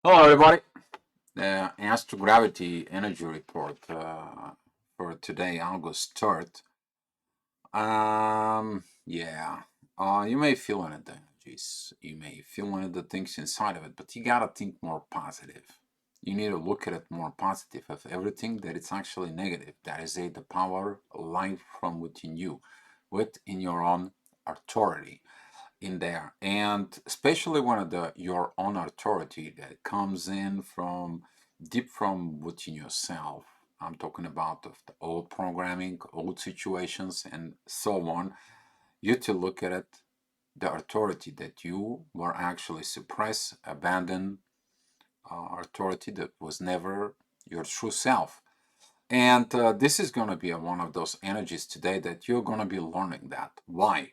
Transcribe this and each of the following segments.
Hello, everybody. The Astrogravity energy report for today, August 3rd. Yeah, you may feel in it the energies, you may feel in it the things inside of it, but you gotta think more positive. You need to look at it more positive of everything that it's actually negative. That is the power life from within you, within your own authority in there, and especially when your own authority that comes in from deep from within yourself. I'm talking about of the old programming, old situations, and so on. You to look at it, the authority that you were actually suppressed, abandoned, authority that was never your true self. And this is going to be one of those energies today that you're going to be learning that. Why?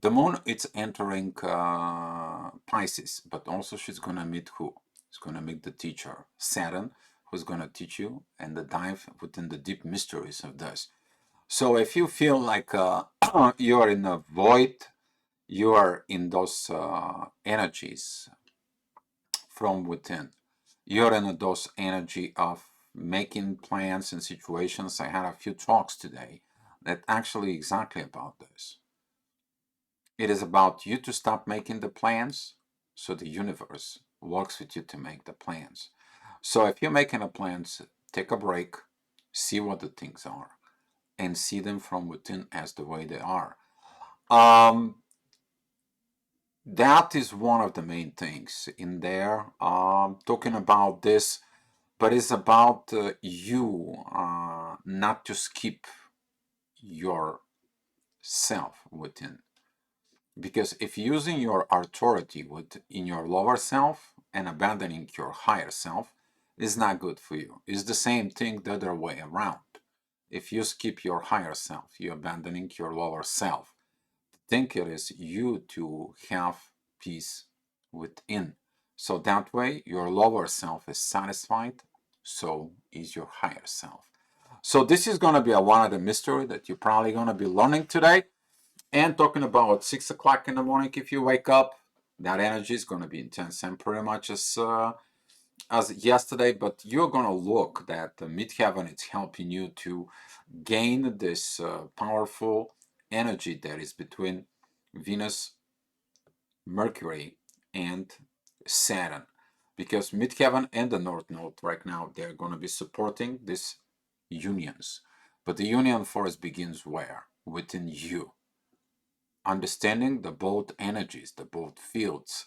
The moon it's entering Pisces, but also she's gonna meet who? She's gonna meet the teacher, Saturn, who's gonna teach you and the dive within the deep mysteries of this. So if you feel like you are in a void, you are in those energies from within. You're in those energy of making plans and situations. I had a few talks today that actually exactly about this. It is about you to stop making the plans so the universe works with you to make the plans. So if you're making a plans, take a break, see what the things are, and see them from within as the way they are. Um, that is one of the main things in there. Talking about this, but it's about you not to skip yourself within. Because if using your authority in your lower self and abandoning your higher self is not good for you. It's the same thing the other way around. If you skip your higher self, you're abandoning your lower self. Think it is you to have peace within. So that way your lower self is satisfied, so is your higher self. So this is going to be one of the mystery that you're probably going to be learning today. And talking about 6 o'clock in the morning, if you wake up, that energy is going to be intense and pretty much as yesterday. But you're going to look that the midheaven is helping you to gain this powerful energy that is between Venus, Mercury, and Saturn. Because midheaven and the North Node right now they're going to be supporting these unions. But the union force begins where? Within you, understanding the both energies, the both fields.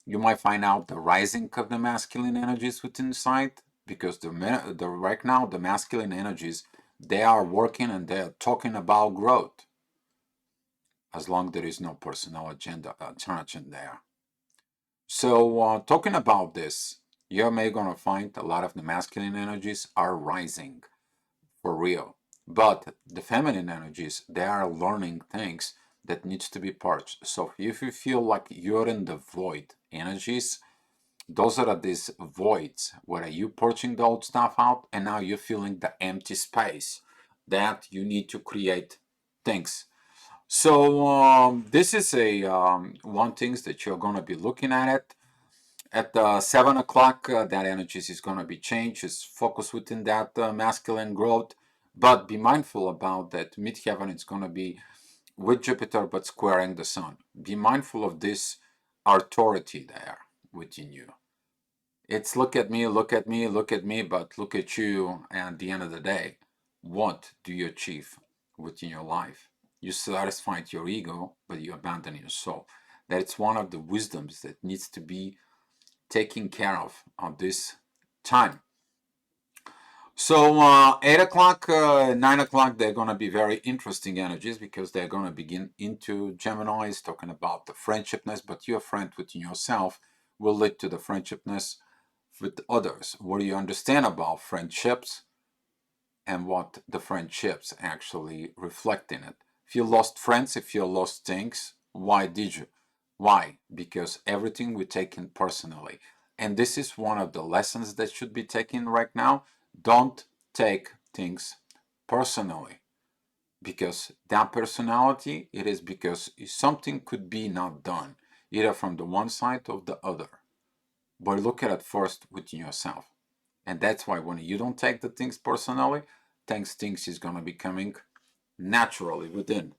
You might find out the rising of the masculine energies within inside because the right now the masculine energies they are working and they are talking about growth as long there is no personal agenda attraction there. So talking about this, you may gonna find a lot of the masculine energies are rising for real. But the feminine energies, they are learning things that needs to be purged. So if you feel like you're in the void energies, those are these voids where you purging the old stuff out and now you're feeling the empty space that you need to create things. So this is a one things that you're going to be looking at it. At 7 o'clock, that energy is going to be changed. It's focused within that masculine growth. But be mindful about that midheaven is going to be with Jupiter but squaring the sun. Be mindful of this authority there within you. It's look at me, look at me, look at me, but look at you. And at the end of the day, what do you achieve within your life? You satisfied your ego, but you abandon your soul. That's one of the wisdoms that needs to be taken care of at this time. So 8 o'clock, 9 o'clock, they're going to be very interesting energies because they're going to begin into Gemini, talking about the friendshipness, but your friend within yourself will lead to the friendshipness with others. What do you understand about friendships and what the friendships actually reflect in it? If you lost friends, if you lost things, why did you? Why? Because everything we take in personally. And this is one of the lessons that should be taken right now. Don't take things personally because that personality, it is because something could be not done, either from the one side or the other. but look at it first within yourself. And that's why when you don't take the things personally, things is gonna be coming naturally within.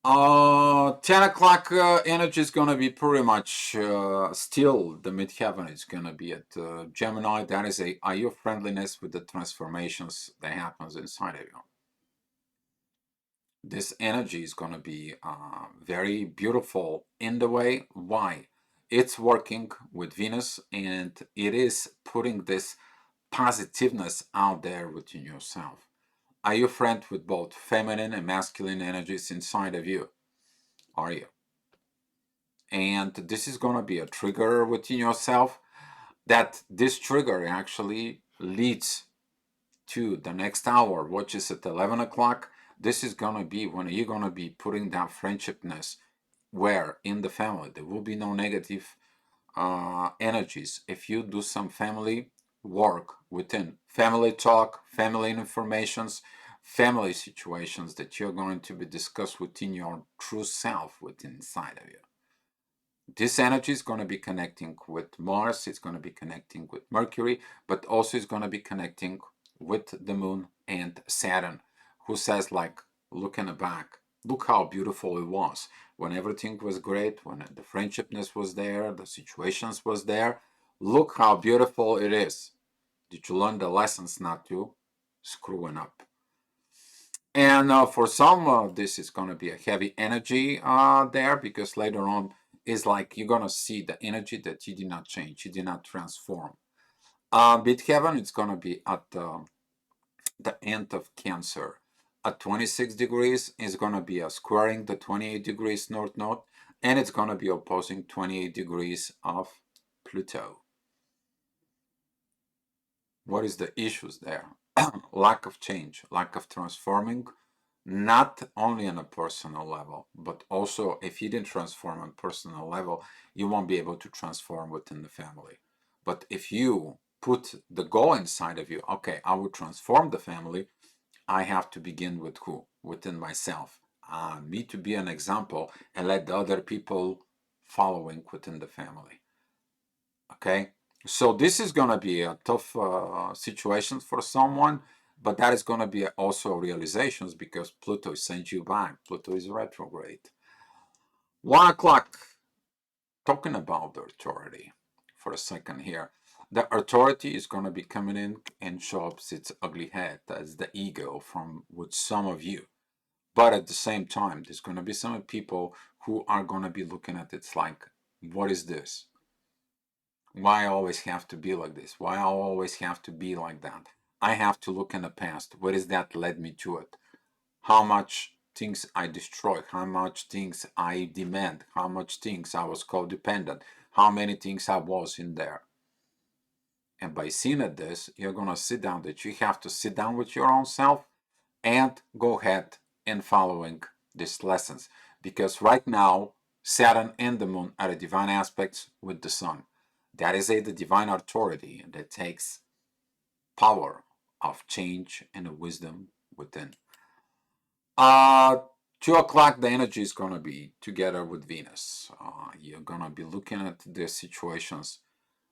10 o'clock energy is gonna be pretty much still the midheaven is gonna be at Gemini. That is are your friendliness with the transformations that happens inside of you. This energy is gonna be very beautiful in the way. Why? It's working with Venus and it is putting this positiveness out there within yourself. Are you friend with both feminine and masculine energies inside of you? Are you? And this is going to be a trigger within yourself that this trigger actually leads to the next hour, which is at 11 o'clock. This is going to be when you're going to be putting that friendshipness where in the family there will be no negative energies. If you do some family work within family talk, family informations, family situations that you're going to be discussed within your true self within inside of you. This energy is going to be connecting with Mars, it's going to be connecting with Mercury, but also it's going to be connecting with the moon and Saturn, who says like, looking back, look how beautiful it was when everything was great, when the friendshipness was there, the situations was there. Look how beautiful it is. Did you learn the lessons not to screwing up? And for some, this is going to be a heavy energy there because later on is like you're going to see the energy that you did not change, you did not transform. Midheaven, it's going to be at the end of Cancer. At 26 degrees is going to be squaring the 28 degrees north node, and it's going to be opposing 28 degrees of Pluto. What is the issues there? Lack of change, lack of transforming, not only on a personal level, but also if you didn't transform on personal level, you won't be able to transform within the family. But if you put the goal inside of you, okay, I will transform the family, I have to begin with who? Within myself. Me to be an example and let the other people following within the family. Okay? So this is going to be a tough situation for someone, but that is going to be also realizations because Pluto sends you back. Pluto is retrograde. 1 o'clock, talking about the authority for a second here. The authority is going to be coming in and show up its ugly head as the ego from with some of you. But at the same time, there's going to be some people who are going to be looking at it like, what is this? Why I always have to be like this? Why I always have to be like that? I have to look in the past. What is that led me to it? How much things I destroyed? How much things I demand? How much things I was codependent? How many things I was in there? And by seeing at this, you're gonna sit down that you have to sit down with your own self and go ahead and following these lessons. Because right now, Saturn and the moon are the divine aspects with the sun. That is the divine authority that takes power of change and the wisdom within. Uh, 2 o'clock, the energy is going to be together with Venus. You're going to be looking at the situations.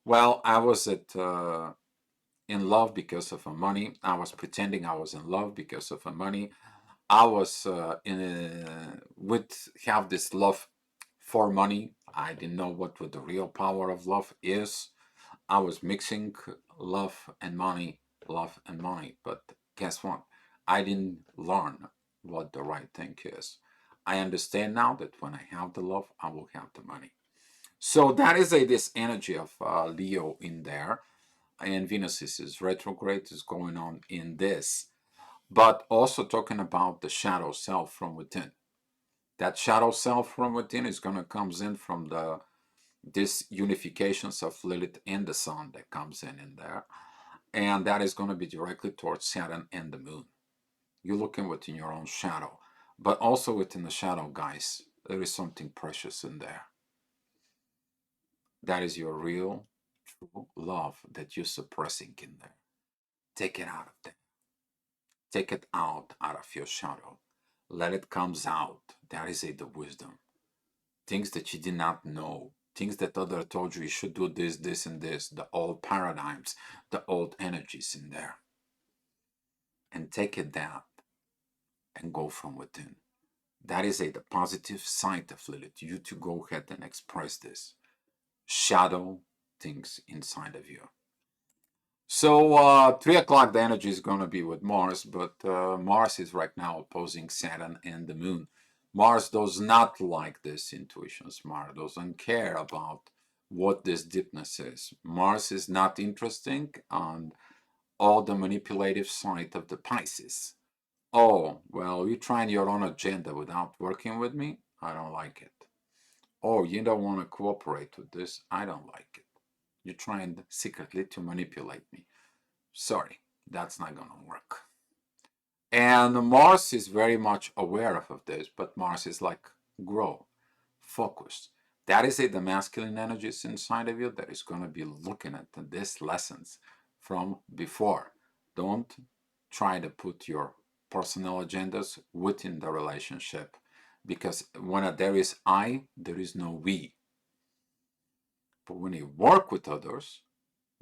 Well, I was in love because of money. I was pretending I was in love because of money. I was would have this love for money. I didn't know what the real power of love is. I was mixing love and money. But guess what? I didn't learn what the right thing is. I understand now that when I have the love, I will have the money. So that is this energy of Leo in there, and Venus is retrograde is going on in this, but also talking about the shadow self from within. That shadow self from within is going to comes in from the this unifications of Lilith and the Sun that comes in there, and that is going to be directly towards Saturn and the Moon. You're looking within your own shadow, but also within the shadow, guys, there is something precious in there. That is your real, true love that you're suppressing in there. Take it out of there. Take it out of your shadow. Let it comes out. That is the wisdom. Things that you did not know, things that other told you should do this, this, and this, the old paradigms, the old energies in there, and take it down and go from within. That is the positive side of Lilith. You to go ahead and express this. Shadow things inside of you. So 3 o'clock the energy is going to be with Mars, but Mars is right now opposing Saturn and the Moon. Mars does not like this intuitions. Mars doesn't care about what this deepness is. Mars is not interesting on all the manipulative side of the Pisces. Oh, well, you're trying your own agenda without working with me? I don't like it. Oh, you don't want to cooperate with this? I don't like it. You're trying secretly to manipulate me. Sorry, that's not going to work. And Mars is very much aware of this, but Mars is like, grow, focus. That is the masculine energies inside of you that is going to be looking at these lessons from before. Don't try to put your personal agendas within the relationship, because when there is I, there is no we. But when you work with others,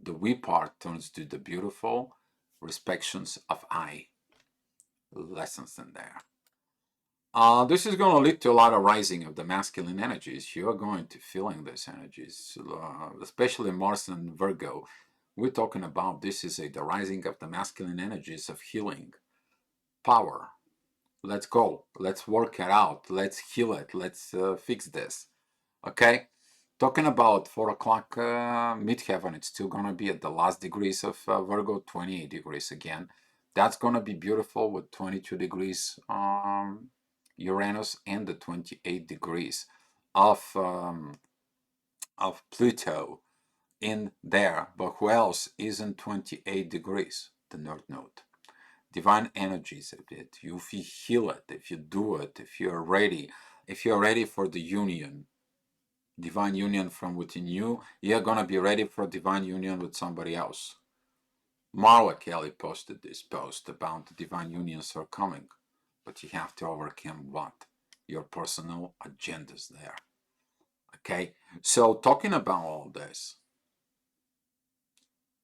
the we part turns to the beautiful respections of I. Lessons in there. This is going to lead to a lot of rising of the masculine energies. You are going to feeling these energies, especially Mars and Virgo. We're talking about this is the rising of the masculine energies of healing, power. Let's go. Let's work it out. Let's heal it. Let's fix this. Okay? Talking about 4 o'clock midheaven, it's still going to be at the last degrees of Virgo, 28 degrees again. That's going to be beautiful with 22 degrees Uranus and the 28 degrees of Pluto in there. But who else is in 28 degrees? The North Node. Divine energies of it. If you heal it, if you do it, if you're ready for the union, divine union from within you, you're going to be ready for divine union with somebody else. Marla Kelly posted this post about the divine unions are coming, but you have to overcome what? Your personal agendas there. Okay, so talking about all this,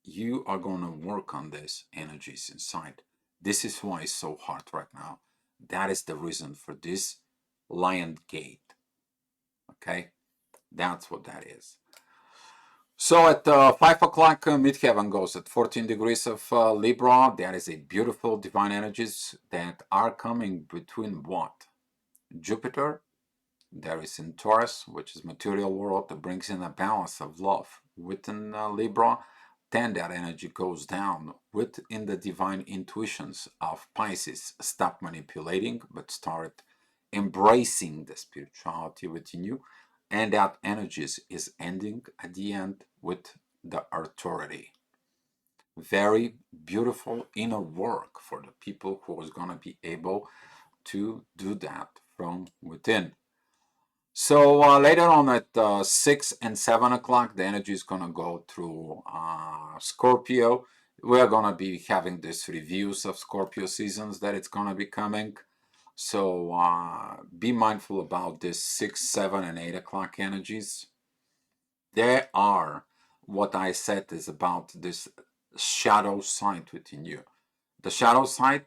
you are going to work on these energies inside. This is why it's so hard right now. That is the reason for this lion gate. Okay, that's what that is. So at 5 o'clock, midheaven goes at 14 degrees of Libra. That is a beautiful divine energies that are coming between what? Jupiter, there is in Taurus, which is material world, that brings in a balance of love. Within Libra, then that energy goes down. Within the divine intuitions of Pisces, stop manipulating, but start embracing the spirituality within you. And that energy is ending at the end with the authority. Very beautiful inner work for the people who is going to be able to do that from within. So later on at 6 and 7 o'clock, the energy is going to go through Scorpio. We're going to be having these reviews of Scorpio seasons that it's going to be coming. So be mindful about this 6, 7, and 8 o'clock energies. They are what I said is about this shadow side within you. The shadow side,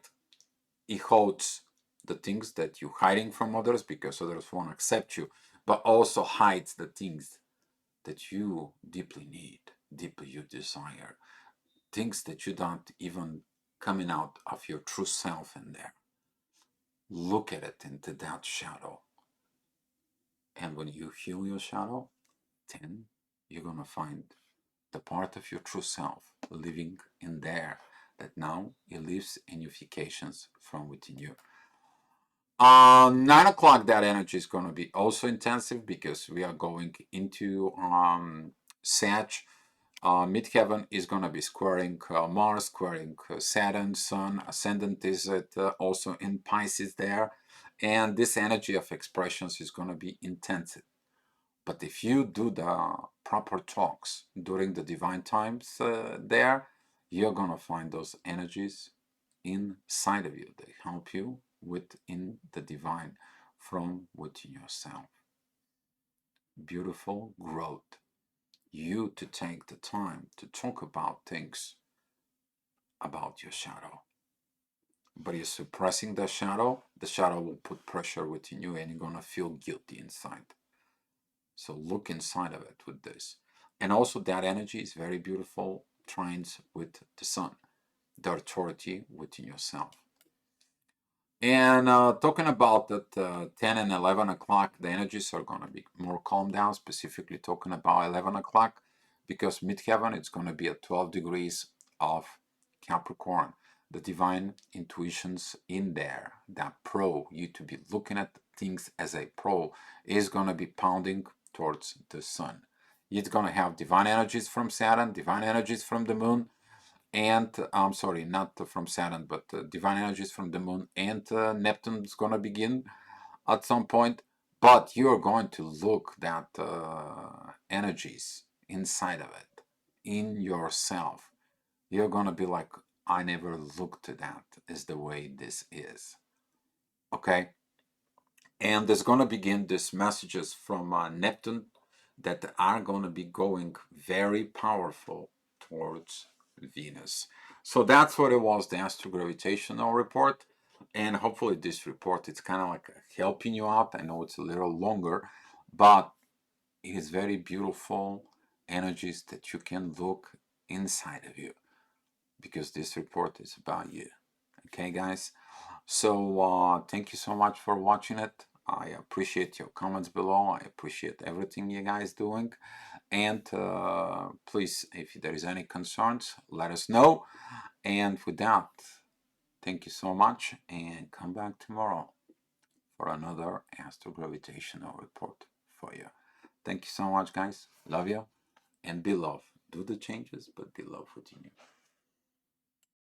it holds the things that you're hiding from others because others won't accept you, but also hides the things that you deeply need, deeply you desire, things that you don't even coming out of your true self in there. Look at it into that shadow. And when you heal your shadow, then you're going to find the part of your true self living in there that now it lives in unifications from within you. 9 o'clock, that energy is going to be also intensive because we are going into Sag. Midheaven is going to be squaring Mars, squaring Saturn, Sun. Ascendant is also in Pisces there. And this energy of expressions is going to be intensive. But if you do the proper talks during the divine times there, you're going to find those energies inside of you. They help you within the divine from within yourself. beautiful growth. You to take the time to talk about things about your shadow. But you're suppressing the shadow will put pressure within you and you're gonna feel guilty inside. So look inside of it with this. And also that energy is very beautiful, trines with the sun, the authority within yourself. And talking about that 10 and 11 o'clock, the energies are going to be more calmed down, specifically talking about 11 o'clock, because midheaven, it's going to be at 12 degrees of Capricorn. The divine intuitions in there, that pro, you to be looking at things as a pro, is going to be pounding towards the sun. It's going to have divine energies from Saturn, divine energies from the moon, and I'm sorry, not from Saturn, but divine energies from the moon, and Neptune's gonna begin at some point. But you're going to look that energies inside of it, in yourself. You're gonna be like, I never looked at that as the way this is. Okay, and there's gonna begin these messages from Neptune that are gonna be going very powerful towards Venus. So that's what it was, the astrogravitational report. And hopefully this report is kind of like helping you out. I know it's a little longer, but it is very beautiful energies that you can look inside of you, because this report is about you. Okay, guys? So thank you so much for watching it. I appreciate your comments below. I appreciate everything you guys doing. And please, if there is any concerns, let us know. And with that, thank you so much, and come back tomorrow for another astrogravitational report for you. Thank you so much, guys. Love you, and be love. Do the changes, but be love within you.